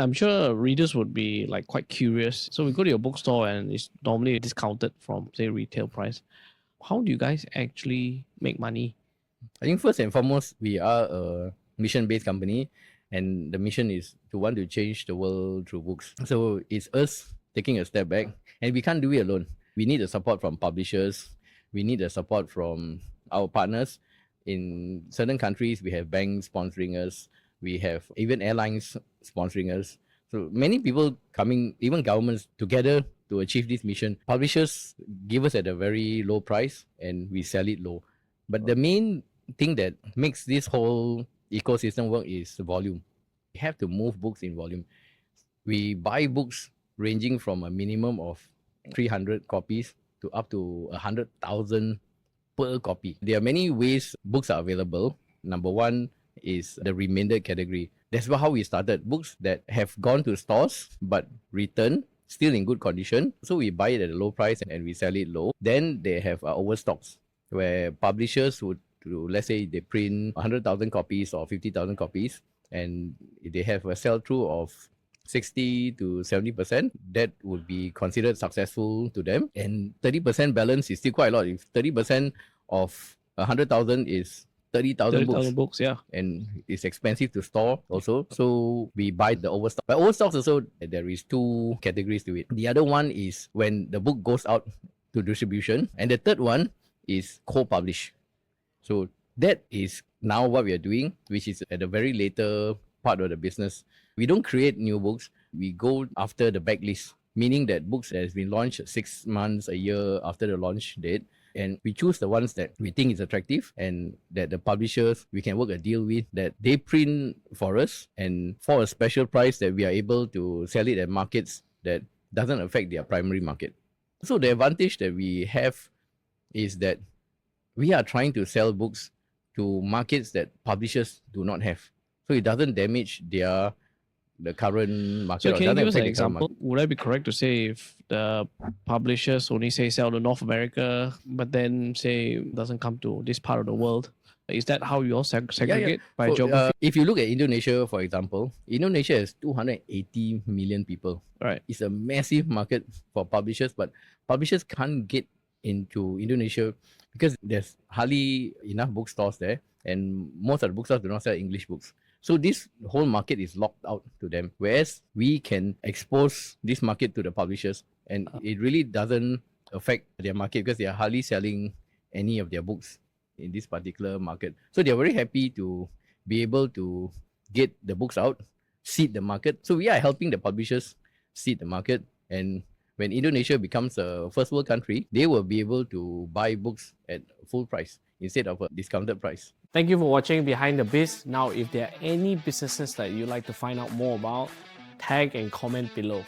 I'm sure readers would be like quite curious. So we go to your bookstore and it's normally discounted from say retail price. How do you guys actually make money? I think first and foremost, we are a mission-based company, and the mission is to want to change the world through books. So it's us taking a step back, and we can't do it alone. We need the support from publishers. We need the support from our partners. In certain countries, we have banks sponsoring us. We have even airlines sponsoring us. So many people coming, even governments together to achieve this mission. Publishers give us at a very low price and we sell it low. But the main thing that makes this whole ecosystem work is volume. We have to move books in volume. We buy books ranging from a minimum of 300 copies to up to 100,000 per copy. There are many ways books are available. Number one is the remainder category. That's how we started. Books that have gone to stores but returned still in good condition. So we buy it at a low price and we sell it low. Then they have overstocks where publishers would, let's say they print 100,000 copies or 50,000 copies and they have a sell-through of 60 to 70%, that would be considered successful to them. And 30% balance is still quite a lot. If 30% of 100,000 is 30,000 books, yeah. And it's expensive to store also. So we buy the overstock. But overstocks also, there is two categories to it. The other one is when the book goes out to distribution. And the third one is co-publish. So that is now what we are doing, which is at a very later part of the business. We don't create new books. We go after the backlist, meaning that books that has been launched 6 months, a year after the launch date. And we choose the ones that we think is attractive and that the publishers, we can work a deal with, that they print for us and for a special price that we are able to sell it at markets that doesn't affect their primary market. So the advantage that we have is that we are trying to sell books to markets that publishers do not have. So it doesn't damage the current market. So can you give us an example? Would I be correct to say if the publishers only say sell to North America, but then say doesn't come to this part of the world? Is that how you all segregate by geography? If you look at Indonesia, for example, Indonesia has 280 million people. Right. It's a massive market for publishers, but publishers can't get into Indonesia because there's hardly enough bookstores there, and most of the bookstores do not sell English books. So this whole market is locked out to them, whereas we can expose this market to the publishers, and it really doesn't affect their market because they are hardly selling any of their books in this particular market. So they are very happy to be able to get the books out, seed the market. So we are helping the publishers seed the market, and when Indonesia becomes a first world country, they will be able to buy books at full price instead of a discounted price. Thank you for watching Behind the Biz. Now, if there are any businesses that you'd like to find out more about, tag and comment below.